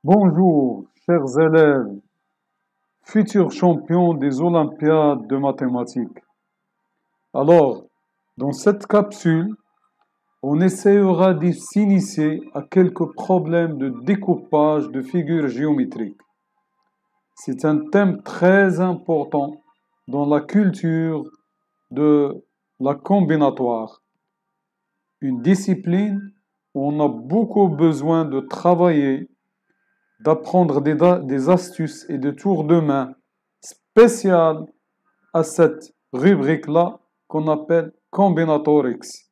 Bonjour, chers élèves, futurs champions des Olympiades de mathématiques. Alors, dans cette capsule, on essaiera de s'initier à quelques problèmes de découpage de figures géométriques. C'est un thème très important dans la culture de la combinatoire, une discipline où on a beaucoup besoin de travailler, d'apprendre des astuces et des tours de main spéciales à cette rubrique-là qu'on appelle Combinatorics.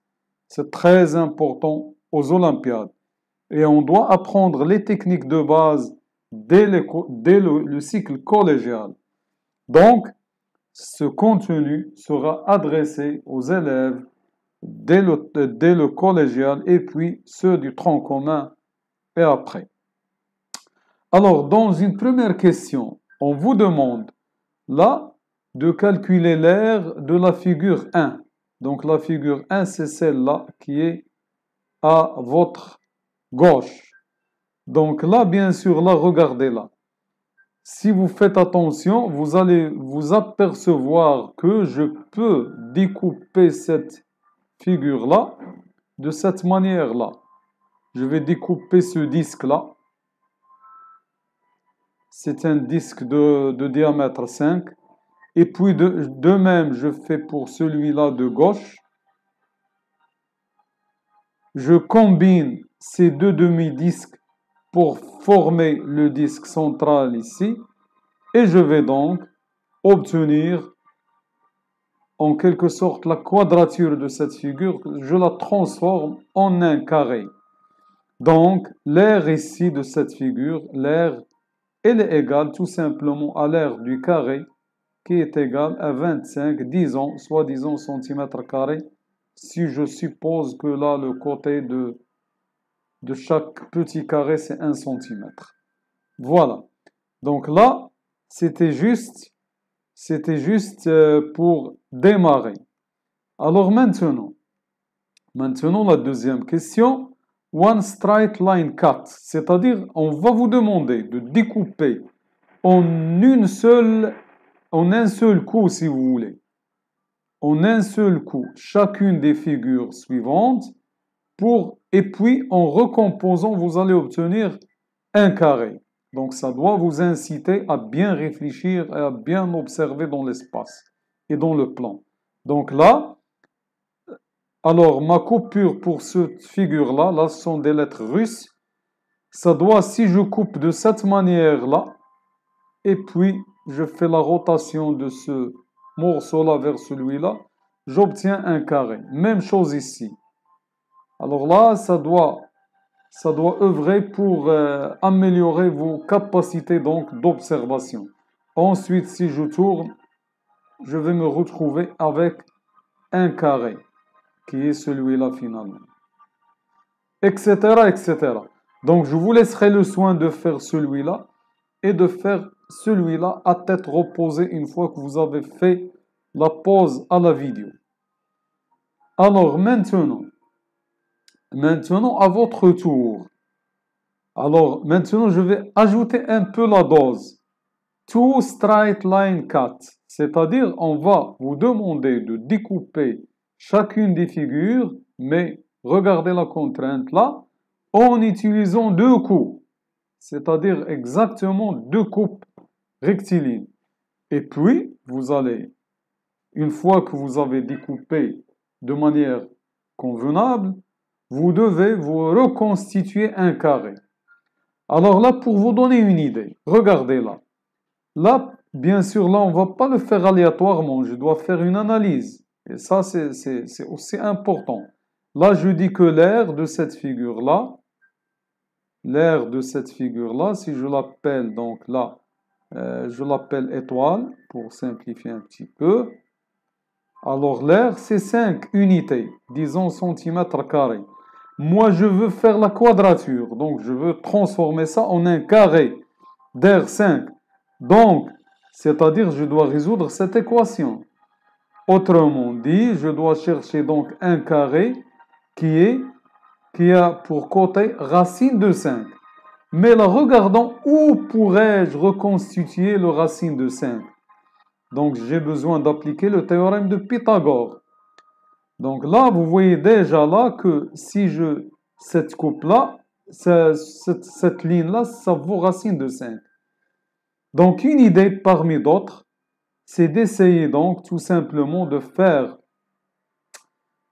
C'est très important aux Olympiades. Et on doit apprendre les techniques de base dès le cycle collégial. Donc, ce contenu sera adressé aux élèves dès le collégial et puis ceux du tronc commun et après. Alors, dans une première question, on vous demande là de calculer l'aire de la figure 1. Donc, la figure 1, c'est celle-là qui est à votre gauche. Donc là, bien sûr, là, regardez là. Si vous faites attention, vous allez vous apercevoir que je peux découper cette figure-là de cette manière-là. Je vais découper ce disque-là. C'est un disque de diamètre 5. Et puis de même, je fais pour celui-là de gauche. Je combine ces deux demi-disques pour former le disque central ici. Et je vais donc obtenir en quelque sorte la quadrature de cette figure. Je la transforme en un carré. Donc, l'aire ici de cette figure, l'aire, elle est égale tout simplement à l'aire du carré qui est égal à 25, disons, soi-disant centimètres carrés, si je suppose que là, le côté de chaque petit carré, c'est 1 centimètre. Voilà. Donc là, c'était juste pour démarrer. Alors maintenant, la deuxième question. One straight line cut, c'est-à-dire on va vous demander de découper en un seul coup, si vous voulez, en un seul coup, chacune des figures suivantes, et puis en recomposant, vous allez obtenir un carré. Donc ça doit vous inciter à bien réfléchir et à bien observer dans l'espace et dans le plan. Donc là, alors ma coupure pour cette figure-là, là ce sont des lettres russes, ça doit, si je coupe de cette manière-là, et puis je fais la rotation de ce morceau-là vers celui-là, j'obtiens un carré. Même chose ici. Alors là, ça doit œuvrer pour améliorer vos capacités donc d'observation. Ensuite, si je tourne, je vais me retrouver avec un carré, qui est celui-là finalement. Etc., etc. Donc, je vous laisserai le soin de faire celui-là et de faire celui-là à tête reposée une fois que vous avez fait la pause à la vidéo. Alors maintenant, à votre tour. Alors maintenant, je vais ajouter un peu la dose. Two straight line cut, c'est-à-dire on va vous demander de découper chacune des figures, mais regardez la contrainte là, en utilisant deux coups, c'est-à-dire exactement deux coupes rectilignes. Et puis, vous allez, une fois que vous avez découpé de manière convenable, vous devez vous reconstituer un carré. Alors là, pour vous donner une idée, regardez là. Là, bien sûr, là, on ne va pas le faire aléatoirement, je dois faire une analyse. Et ça, c'est aussi important. Là, je dis que l'aire de cette figure-là, si je l'appelle donc là, je l'appelle étoile pour simplifier un petit peu. Alors l'aire, c'est 5 unités, disons centimètres carrés. Moi, je veux faire la quadrature, donc je veux transformer ça en un carré d'aire 5. Donc, c'est-à-dire je dois résoudre cette équation. Autrement dit, je dois chercher donc un carré qui a pour côté racine de 5. Mais là, regardons où pourrais-je reconstituer le racine de 5. Donc, j'ai besoin d'appliquer le théorème de Pythagore. Donc là, vous voyez déjà là que si je... Cette coupe-là, cette ligne-là, ça vaut racine de 5. Donc, une idée parmi d'autres, c'est d'essayer donc tout simplement de faire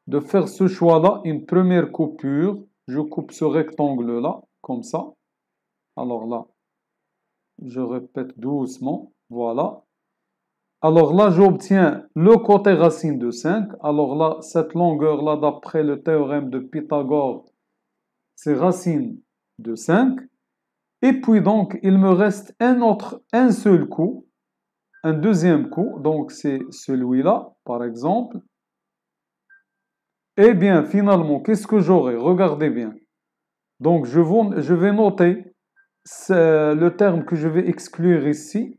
ce choix-là, une première coupure. Je coupe ce rectangle-là, comme ça. Alors là, je répète doucement, voilà. Alors là, j'obtiens le côté racine de 5. Alors là, cette longueur-là, d'après le théorème de Pythagore, c'est racine de 5. Et puis donc, il me reste un seul coup, un deuxième coup. Donc, c'est celui-là, par exemple. Eh bien, finalement, qu'est-ce que j'aurai? Regardez bien. Donc, je vais noter le terme que je vais exclure ici.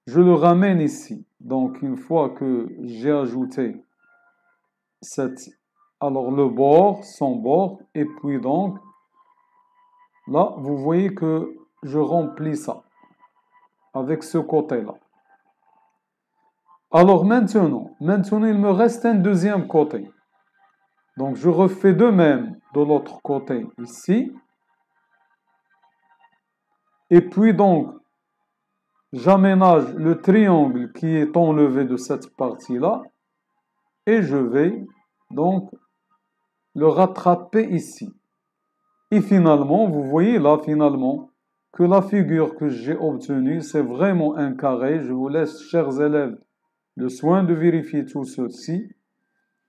Je le ramène ici. Donc, une fois que j'ai ajouté alors le bord, son bord, et puis donc, là, vous voyez que je remplis ça avec ce côté-là. Alors maintenant, il me reste un deuxième côté. Donc, je refais de même de l'autre côté ici. Et puis donc, j'aménage le triangle qui est enlevé de cette partie-là. Et je vais donc le rattraper ici. Et finalement, vous voyez là, finalement, que la figure que j'ai obtenue, c'est vraiment un carré. Je vous laisse, chers élèves, le soin de vérifier tout ceci.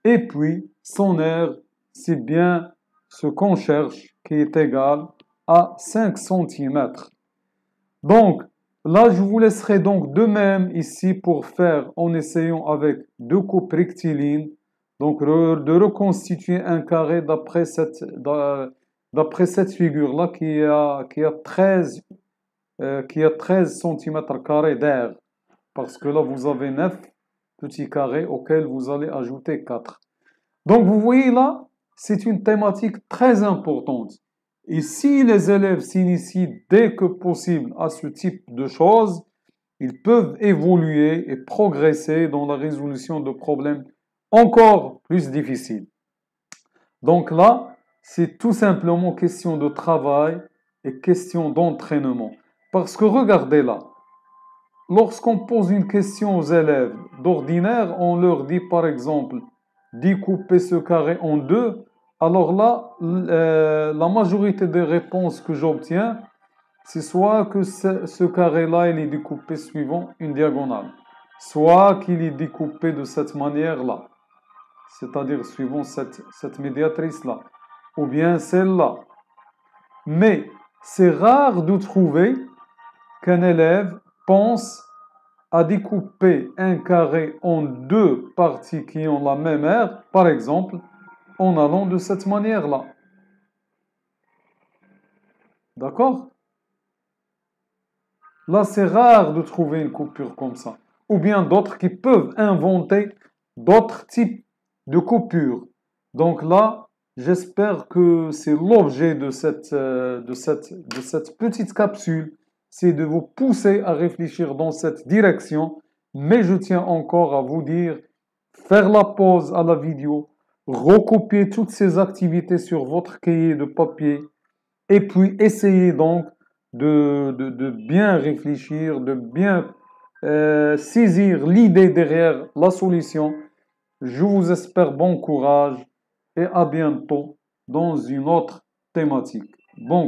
Et puis, son aire, c'est bien ce qu'on cherche, qui est égal à 5 cm. Donc, là, je vous laisserai donc de même ici pour faire, en essayant avec deux coupes rectilignes, donc de reconstituer un carré d'après cette figure-là qui a 13 cm² d'air. Parce que là, vous avez 9 petits carrés auxquels vous allez ajouter 4. Donc, vous voyez là, c'est une thématique très importante. Et si les élèves s'initient dès que possible à ce type de choses, ils peuvent évoluer et progresser dans la résolution de problèmes encore plus difficiles. Donc là, c'est tout simplement question de travail et question d'entraînement. Parce que regardez là, lorsqu'on pose une question aux élèves d'ordinaire, on leur dit par exemple, découper ce carré en deux. Alors là, la majorité des réponses que j'obtiens, c'est soit que ce carré-là, il est découpé suivant une diagonale, soit qu'il est découpé de cette manière-là, c'est-à-dire suivant cette médiatrice-là, ou bien celle-là. Mais c'est rare de trouver qu'un élève pense à découper un carré en deux parties qui ont la même aire, par exemple, en allant de cette manière-là. D'accord? Là, c'est rare de trouver une coupure comme ça. Ou bien d'autres qui peuvent inventer d'autres types de coupures. Donc là, j'espère que c'est l'objet de cette petite capsule. C'est de vous pousser à réfléchir dans cette direction. Mais je tiens encore à vous dire, faire la pause à la vidéo, recopier toutes ces activités sur votre cahier de papier et puis essayez donc de bien réfléchir, de bien saisir l'idée derrière la solution. Je vous espère bon courage et à bientôt dans une autre thématique. Bon